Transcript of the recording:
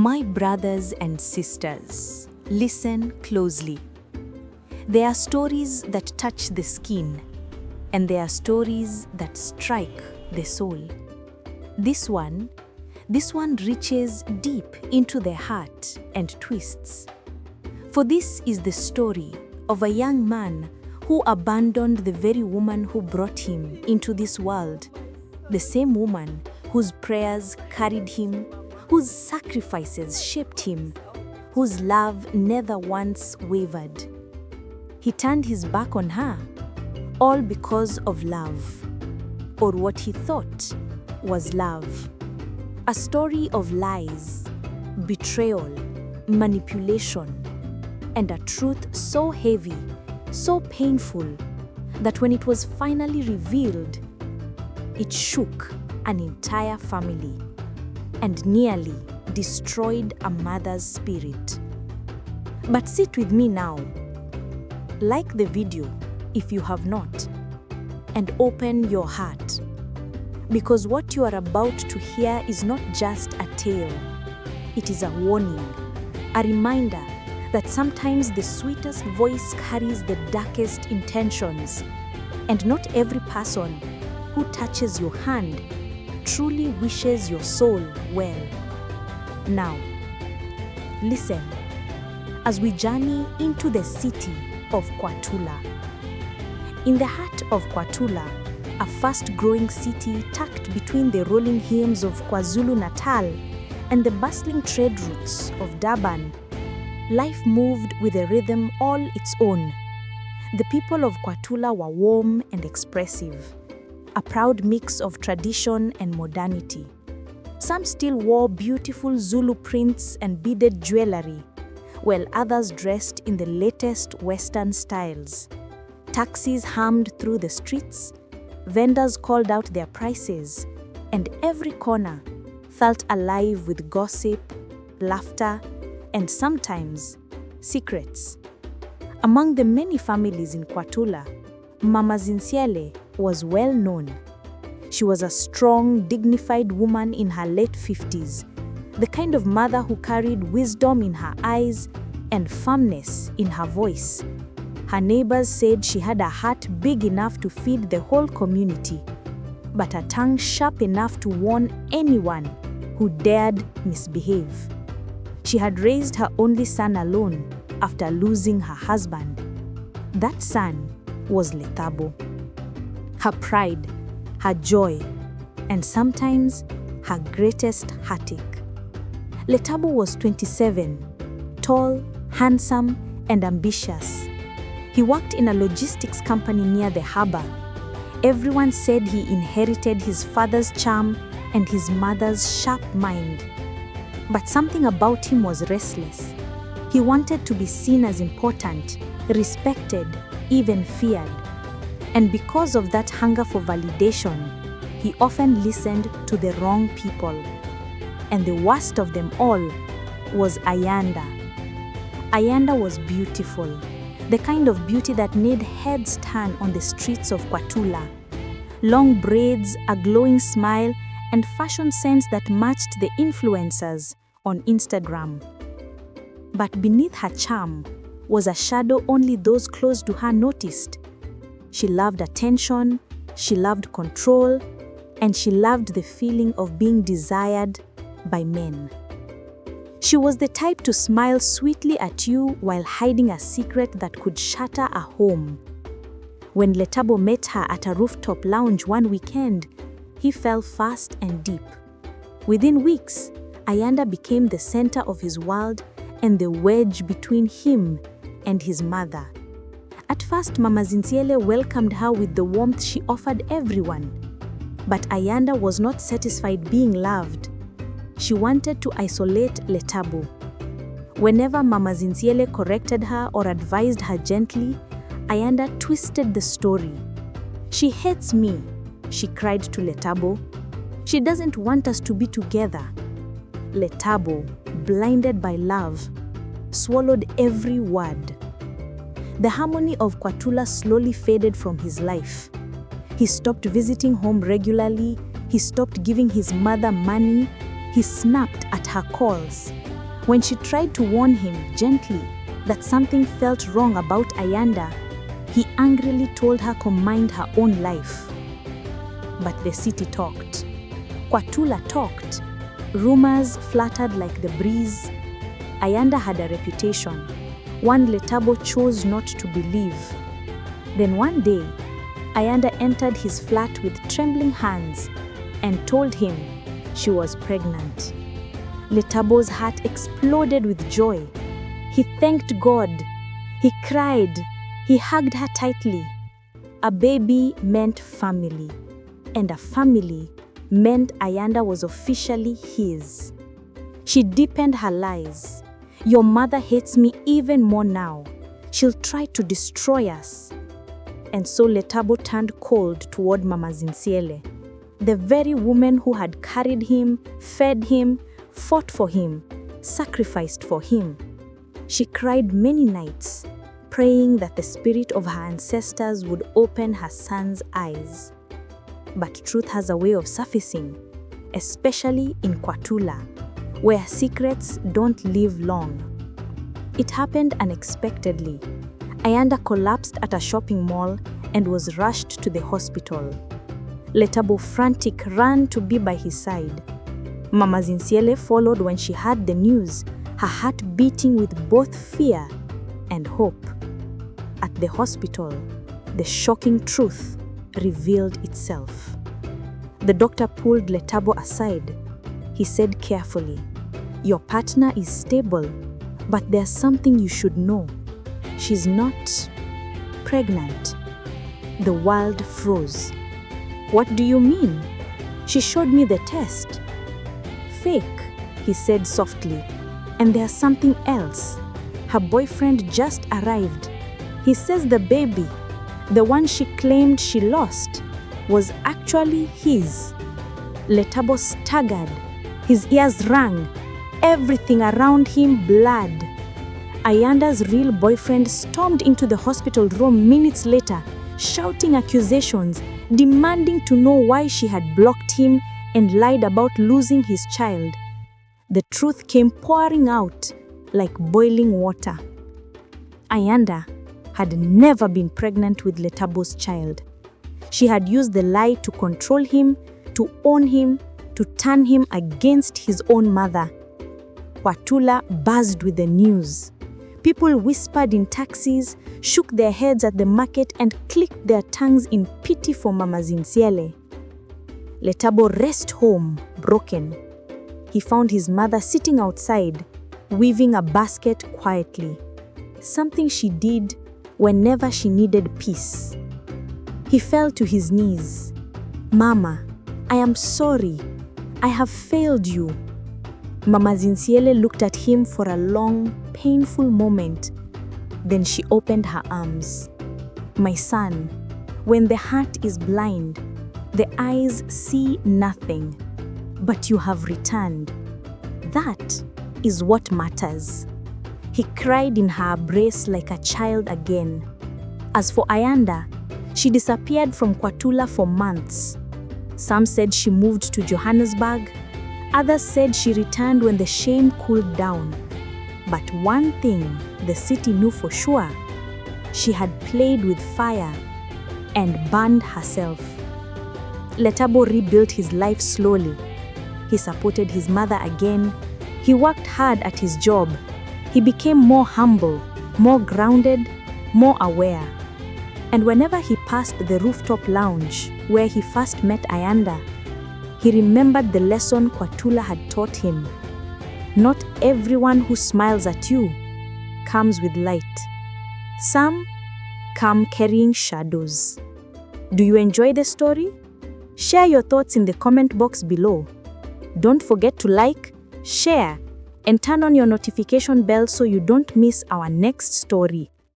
My brothers and sisters, listen closely. There are stories that touch the skin, and there are stories that strike the soul. This one reaches deep into the heart and twists. For this is the story of a young man who abandoned the very woman who brought him into this world, the same woman whose prayers carried him, whose sacrifices shaped him, whose love never once wavered. He turned his back on her, all because of love, or what he thought was love. A story of lies, betrayal, manipulation, and a truth so heavy, so painful, that when it was finally revealed, it shook an entire family and nearly destroyed a mother's spirit. But sit with me now. Like the video if you have not, and open your heart. Because what you are about to hear is not just a tale. It is a warning, a reminder that sometimes the sweetest voice carries the darkest intentions, and not every person who touches your hand truly wishes your soul well. Now, listen as we journey into the city of KwaThula. In the heart of KwaThula, a fast-growing city tucked between the rolling hills of KwaZulu-Natal and the bustling trade routes of Durban, life moved with a rhythm all its own. The people of KwaThula were warm and expressive, a proud mix of tradition and modernity. Some still wore beautiful Zulu prints and beaded jewelry, while others dressed in the latest Western styles. Taxis hummed through the streets, vendors called out their prices, and every corner felt alive with gossip, laughter, and sometimes secrets. Among the many families in KwaThula, Mama Zinhle was well known. She was a strong, dignified woman in her late 50s, the kind of mother who carried wisdom in her eyes and firmness in her voice. Her neighbors said she had a heart big enough to feed the whole community, but a tongue sharp enough to warn anyone who dared misbehave. She had raised her only son alone after losing her husband. That son was Lethabo. Her pride, her joy, and sometimes her greatest heartache. Lethabo was 27, tall, handsome, and ambitious. He worked in a logistics company near the harbor. Everyone said he inherited his father's charm and his mother's sharp mind. But something about him was restless. He wanted to be seen as important, respected, even feared. And because of that hunger for validation, he often listened to the wrong people. And the worst of them all was Ayanda. Ayanda was beautiful, the kind of beauty that made heads turn on the streets of KwaThula. Long braids, a glowing smile, and fashion sense that matched the influencers on Instagram. But beneath her charm was a shadow only those close to her noticed. She loved attention, she loved control, and she loved the feeling of being desired by men. She was the type to smile sweetly at you while hiding a secret that could shatter a home. When Lethabo met her at a rooftop lounge one weekend, he fell fast and deep. Within weeks, Ayanda became the center of his world and the wedge between him and his mother. At first, Mama Zinhle welcomed her with the warmth she offered everyone. But Ayanda was not satisfied being loved. She wanted to isolate Lethabo. Whenever Mama Zinhle corrected her or advised her gently, Ayanda twisted the story. "She hates me," she cried to Lethabo. "She doesn't want us to be together." Lethabo, blinded by love, swallowed every word. The harmony of KwaThula slowly faded from his life. He stopped visiting home regularly, he stopped giving his mother money, he snapped at her calls. When she tried to warn him gently that something felt wrong about Ayanda, he angrily told her to mind her own life. But the city talked. KwaThula talked. Rumors fluttered like the breeze. Ayanda had a reputation, one Lethabo chose not to believe. Then one day, Ayanda entered his flat with trembling hands and told him she was pregnant. Lethabo's heart exploded with joy. He thanked God. He cried. He hugged her tightly. A baby meant family, and a family meant Ayanda was officially his. She deepened her lies. Your mother hates me even more now. She'll try to destroy us. And so Lethabo turned cold toward Mama Zinhle, the very woman who had carried him, fed him, fought for him, sacrificed for him. She cried many nights, praying that the spirit of her ancestors would open her son's eyes. But truth has a way of surfacing, especially in KwaThula, where secrets don't live long. It happened unexpectedly. Ayanda collapsed at a shopping mall and was rushed to the hospital. Lethabo, frantic, ran to be by his side. Mama Zinhle followed when she heard the news, her heart beating with both fear and hope. At the hospital, the shocking truth revealed itself. The doctor pulled Lethabo aside. He said carefully, "Your partner is stable, but there's something you should know. She's not pregnant." The world froze. "What do you mean?" "She showed me the test." "Fake," he said softly. "And there's something else. Her boyfriend just arrived. He says the baby, the one she claimed she lost, was actually his." Lethabo staggered. His ears rang. Everything around him blurred. Ayanda's real boyfriend stormed into the hospital room minutes later, shouting accusations, demanding to know why she had blocked him and lied about losing his child. The truth came pouring out like boiling water. Ayanda had never been pregnant with Lethabo's child. She had used the lie to control him, to own him, to turn him against his own mother. KwaThula buzzed with the news. People whispered in taxis, shook their heads at the market, and clicked their tongues in pity for Mama Zinhle. Lethabo raced home, broken. He found his mother sitting outside, weaving a basket quietly, something she did whenever she needed peace. He fell to his knees. "Mama, I am sorry. I have failed you." Mama Zinhle looked at him for a long, painful moment. Then she opened her arms. "My son, when the heart is blind, the eyes see nothing. But you have returned. That is what matters." He cried in her embrace like a child again. As for Ayanda, she disappeared from KwaThula for months. Some said she moved to Johannesburg. Others said she returned when the shame cooled down. But one thing the city knew for sure: she had played with fire and burned herself. Lethabo rebuilt his life slowly. He supported his mother again. He worked hard at his job. He became more humble, more grounded, more aware. And whenever he passed the rooftop lounge where he first met Ayanda, he remembered the lesson KwaThula had taught him. Not everyone who smiles at you comes with light. Some come carrying shadows. Do you enjoy the story? Share your thoughts in the comment box below. Don't forget to like, share, and turn on your notification bell so you don't miss our next story.